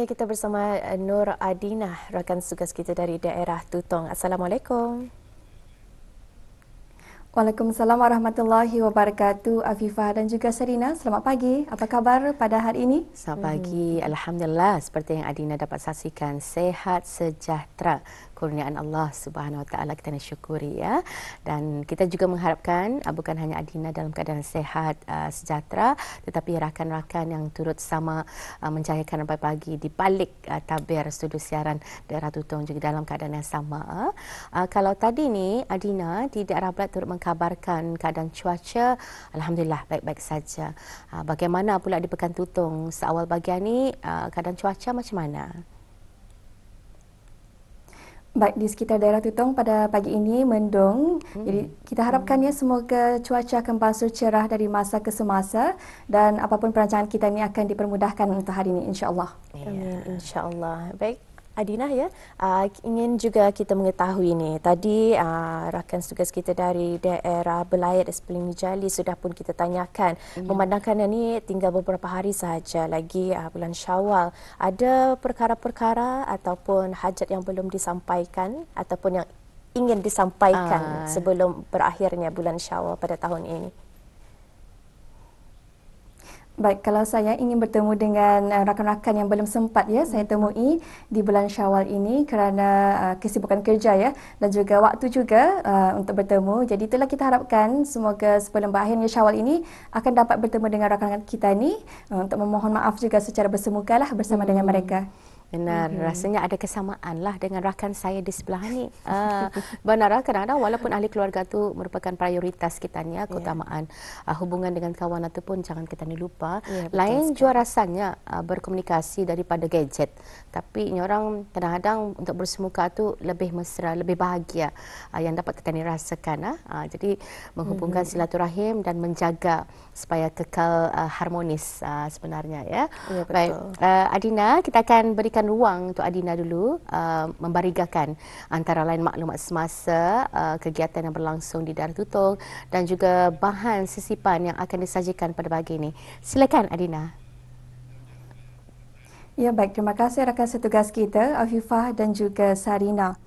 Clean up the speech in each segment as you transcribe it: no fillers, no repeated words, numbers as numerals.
seterusnya kita bersama Nur Adinah, rakan tugas kita dari daerah Tutong. Assalamualaikum. Waalaikumsalam warahmatullahi wabarakatuh. Afifah dan juga Serina, selamat pagi. Apa kabar pada hari ini? Selamat pagi. Alhamdulillah, seperti yang Adina dapat saksikan, sehat sejahtera. Kurniaan Allah Subhanahu Wa Taala kita nak syukuri ya. Dan kita juga mengharapkan bukan hanya Adina dalam keadaan sehat sejahtera, tetapi rakan-rakan yang turut sama menjayakan pagi di balik tabir studio siaran daerah Tutong juga dalam keadaan yang sama. Kalau tadi ni Adina di daerah Belak turut mengkabarkan keadaan cuaca, alhamdulillah baik-baik saja. Bagaimana pula di Pekan Tutong seawal bagian ni, keadaan cuaca macam mana? Baik, di sekitar daerah Tutong pada pagi ini mendung. Jadi kita harapkan ya semoga cuaca akan beransur cerah dari masa ke semasa dan apapun perancangan kita ini akan dipermudahkan untuk hari ini insya-Allah. Amin, insya-Allah. Baik, Adinah ya, ingin juga kita mengetahui ni, tadi rakan tugas kita dari daerah Belayat Espling Jali sudah pun kita tanyakan, memandangkan ni tinggal beberapa hari sahaja lagi bulan Syawal, ada perkara-perkara ataupun hajat yang belum disampaikan ataupun yang ingin disampaikan sebelum berakhirnya bulan Syawal pada tahun ini? Baik, kalau saya ingin bertemu dengan rakan-rakan yang belum sempat ya saya temui di bulan Syawal ini kerana kesibukan kerja ya dan juga waktu juga untuk bertemu. Jadi itulah kita harapkan semoga sebelum berakhirnya Syawal ini akan dapat bertemu dengan rakan-rakan kita ni untuk memohon maaf juga secara bersemukalah bersama dengan mereka. Benar, rasanya ada kesamaan lah dengan rakan saya di sebelah ni. Benar, kadang-kadang walaupun ahli keluarga tu merupakan prioritas kita ni, keutamaan. Hubungan dengan kawan itu pun jangan kita ni lupa. Lain jua rasanya berkomunikasi daripada gadget. Tapi ini orang kadang-kadang untuk bersemuka tu lebih mesra, lebih bahagia yang dapat kita ni rasakan. Jadi menghubungkan silaturahim dan menjaga supaya kekal harmonis sebenarnya ya. Baik, Adina, kita akan berikan ruang untuk Adina dulu membarigakan antara lain maklumat semasa kegiatan yang berlangsung di daerah Tutong dan juga bahan sisipan yang akan disajikan pada pagi ini. Silakan Adina. Ya baik, terima kasih rakan setugas kita Afifah dan juga Sarina.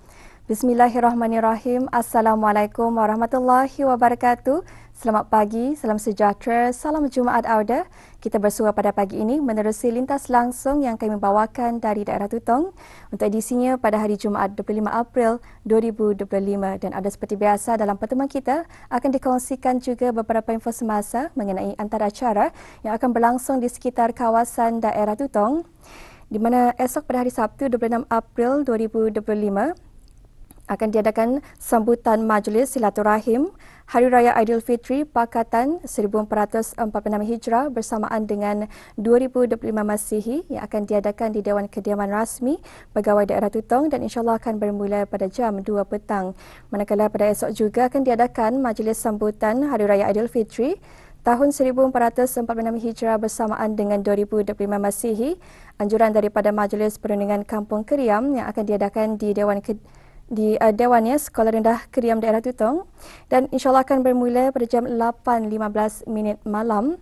Bismillahirrahmanirrahim. Assalamualaikum warahmatullahi wabarakatuh. Selamat pagi, salam sejahtera, salam Jumaat Auda. Kita bersua pada pagi ini menerusi lintas langsung yang kami bawakan dari daerah Tutong untuk edisinya pada hari Jumaat 25 April 2025 dan ada seperti biasa dalam pertemuan kita akan dikongsikan juga beberapa info semasa mengenai antara acara yang akan berlangsung di sekitar kawasan daerah Tutong di mana esok pada hari Sabtu 26 April 2025 akan diadakan sambutan majlis silaturahim Hari Raya Aidilfitri Pakatan 1446 Hijrah bersamaan dengan 2025 Masihi yang akan diadakan di Dewan Kediaman Rasmi Pegawai Daerah Tutong dan insyaAllah akan bermula pada jam 2 petang. Manakala pada esok juga akan diadakan majlis sambutan Hari Raya Aidilfitri tahun 1446 Hijrah bersamaan dengan 2025 Masihi, anjuran daripada Majlis Perundingan Kampung Keriam yang akan diadakan di Dewannya Sekolah Rendah Keriam Daerah Tutong dan insyaAllah akan bermula pada jam 8.15 malam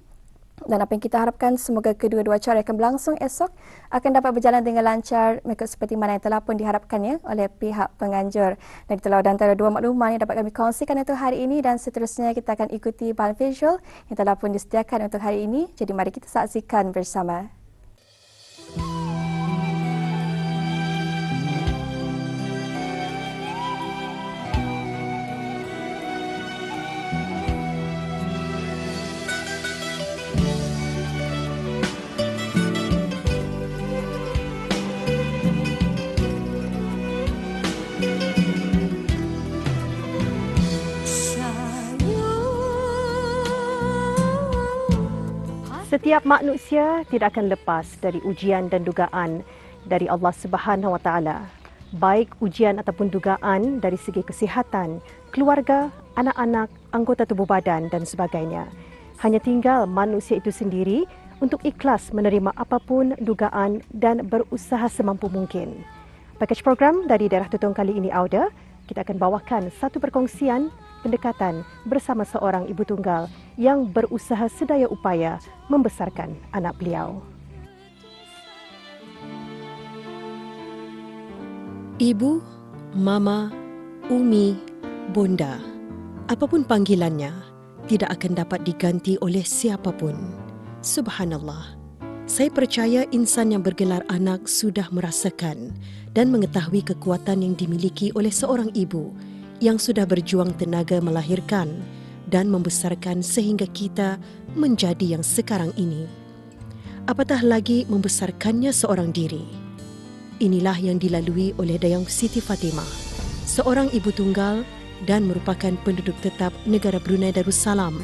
dan apa yang kita harapkan semoga kedua-dua acara yang akan berlangsung esok akan dapat berjalan dengan lancar mengikut seperti mana yang telah pun diharapkannya oleh pihak penganjur. Dan itulah antara dua maklumat yang dapat kami kongsikan untuk hari ini dan seterusnya kita akan ikuti bahan visual yang telah pun disediakan untuk hari ini. Jadi mari kita saksikan bersama. Setiap manusia tidak akan lepas dari ujian dan dugaan dari Allah Subhanahu Wa Taala. Baik ujian ataupun dugaan dari segi kesihatan, keluarga, anak-anak, anggota tubuh badan dan sebagainya. Hanya tinggal manusia itu sendiri untuk ikhlas menerima apapun dugaan dan berusaha semampu mungkin. Pakej program dari daerah Tutong kali ini Auda, kita akan bawakan satu perkongsian pendekatan bersama seorang ibu tunggal yang berusaha sedaya upaya membesarkan anak beliau. Ibu, Mama, Umi, Bonda, apapun panggilannya, tidak akan dapat diganti oleh siapapun. Subhanallah. Saya percaya insan yang bergelar anak sudah merasakan dan mengetahui kekuatan yang dimiliki oleh seorang ibu yang sudah berjuang tenaga melahirkan dan membesarkan sehingga kita menjadi yang sekarang ini. Apatah lagi membesarkannya seorang diri. Inilah yang dilalui oleh Dayang Siti Fatimah, seorang ibu tunggal dan merupakan penduduk tetap negara Brunei Darussalam,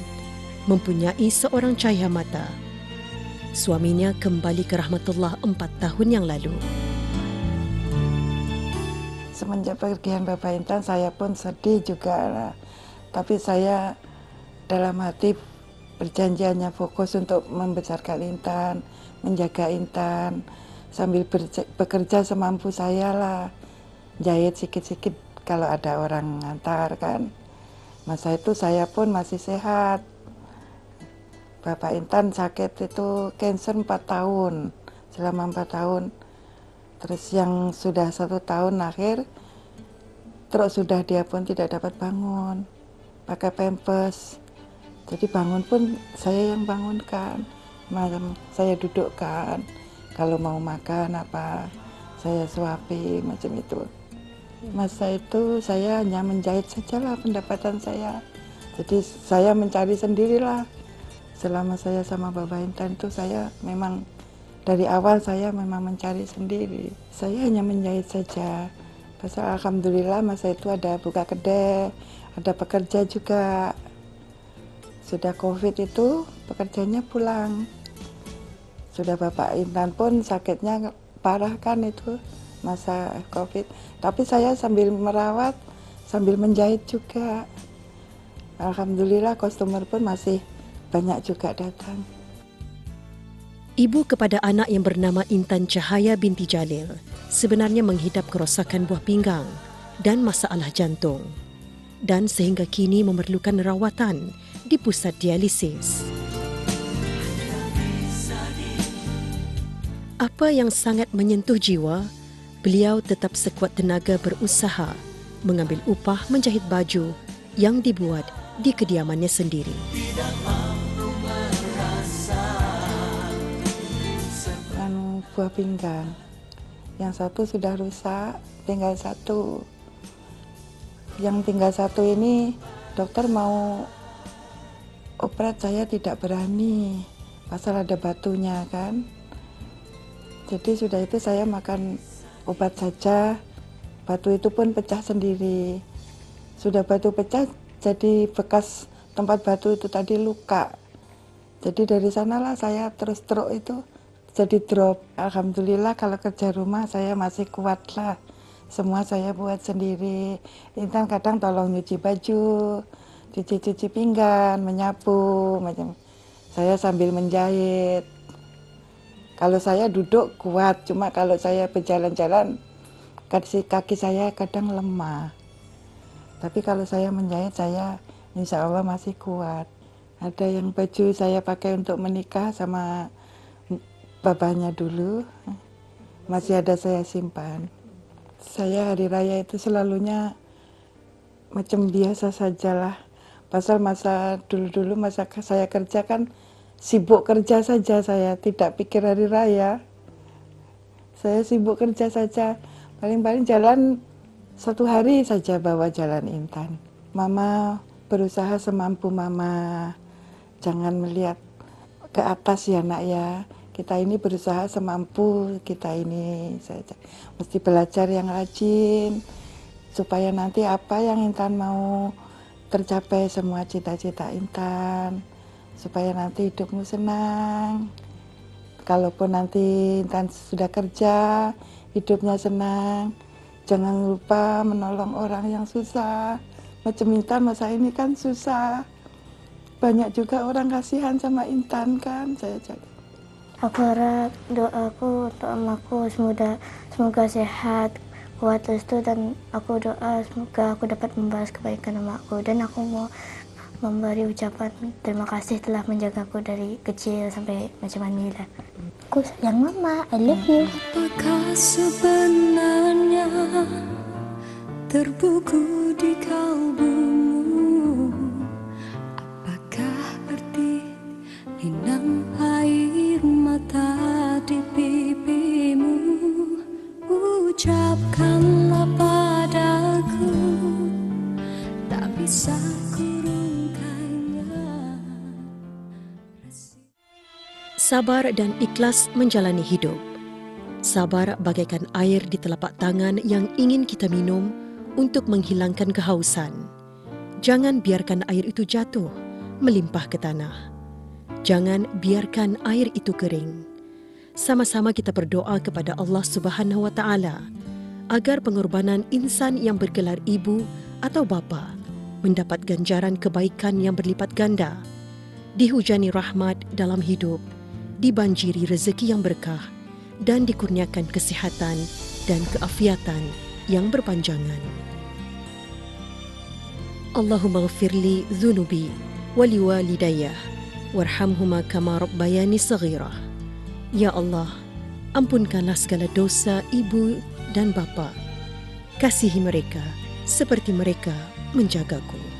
mempunyai seorang cahaya mata. Suaminya kembali ke rahmatullah 4 tahun yang lalu. Semenjak pergian Bapak Intan, saya pun sedih juga lah. Tapi saya dalam hati perjanjiannya fokus untuk membesarkan Intan, menjaga Intan, sambil bekerja semampu saya lah. Jahit sikit-sikit kalau ada orang ngantar kan. Masa itu saya pun masih sehat. Bapak Intan sakit itu kanker 4 tahun, selama 4 tahun. Terus yang sudah 1 tahun akhir, terus sudah dia pun tidak dapat bangun, pakai pampers. Jadi bangun pun saya yang bangunkan, malam saya dudukkan. Kalau mau makan apa, saya suapi macam itu. Masa itu saya hanya menjahit sajalah pendapatan saya. Jadi saya mencari sendirilah. Selama saya sama Bapak Intan itu saya memang dari awal saya memang mencari sendiri. Saya hanya menjahit saja. Pasal alhamdulillah masa itu ada buka kedai, ada pekerja juga. Sudah COVID itu pekerjanya pulang. Sudah Bapak Intan pun sakitnya parah kan itu masa COVID. Tapi saya sambil merawat, sambil menjahit juga. Alhamdulillah customer pun masih banyak juga datang. Ibu kepada anak yang bernama Intan Cahaya binti Jalil sebenarnya menghidap kerosakan buah pinggang dan masalah jantung dan sehingga kini memerlukan rawatan di pusat dialisis. Apa yang sangat menyentuh jiwa, beliau tetap sekuat tenaga berusaha mengambil upah menjahit baju yang dibuat di kediamannya sendiri. Buah pinggang, yang satu sudah rusak, tinggal satu. Yang tinggal satu ini dokter mau operat, saya tidak berani, pasal ada batunya kan. Jadi sudah itu saya makan obat saja, batu itu pun pecah sendiri. Sudah batu pecah, jadi bekas tempat batu itu tadi luka. Jadi dari sanalah saya terus stroke itu jadi drop. Alhamdulillah kalau kerja rumah saya masih kuat lah. Semua saya buat sendiri. Intan kadang tolong nyuci baju, cuci pinggan, menyapu, macam. Saya sambil menjahit. Kalau saya duduk kuat, cuma kalau saya berjalan-jalan, kaki saya kadang lemah. Tapi kalau saya menjahit, saya insya Allah masih kuat. Ada yang baju saya pakai untuk menikah sama bapaknya dulu, masih ada saya simpan. Saya hari raya itu selalunya macam biasa sajalah. Pasal masa dulu masa saya kerja kan sibuk kerja saja, saya tidak pikir hari raya. Saya sibuk kerja saja, paling-paling jalan 1 hari saja bawa jalan Intan. Mama berusaha semampu mama, jangan melihat ke atas ya nak ya. Kita ini berusaha semampu kita ini saja. Mesti belajar yang rajin supaya nanti apa yang Intan mau tercapai semua cita-cita Intan. Supaya nanti hidupmu senang. Kalaupun nanti Intan sudah kerja, hidupnya senang. Jangan lupa menolong orang yang susah. Macam Intan masa ini kan susah. Banyak juga orang kasihan sama Intan kan, saya jaga. Aku harap doaku untuk emakku semoga sehat, kuat restu, dan aku doa semoga aku dapat membalas kebaikan emakku. Dan aku mau memberi ucapan terima kasih telah menjagaku dari kecil sampai macam ini lah. Aku sayang mama, I love you. Apakah sebenarnya terbuku di kalbumu? Apakah arti linang air mata di pipimu? Ucapkanlah padaku, tak bisa kurungkannya. Sabar dan ikhlas menjalani hidup. Sabar bagaikan air di telapak tangan yang ingin kita minum untuk menghilangkan kehausan. Jangan biarkan air itu jatuh, melimpah ke tanah. Jangan biarkan air itu kering. Sama-sama kita berdoa kepada Allah Subhanahu wa Ta'ala agar pengorbanan insan yang bergelar ibu atau bapa mendapat ganjaran kebaikan yang berlipat ganda, dihujani rahmat dalam hidup, dibanjiri rezeki yang berkah, dan dikurniakan kesihatan dan keafiatan yang berpanjangan. Allahumma ghfirli dhunubi wali walidayah warhamhuma kama rabbayani saghirah. Ya Allah, ampunkanlah segala dosa ibu dan bapa. Kasihi mereka seperti mereka menjagaku.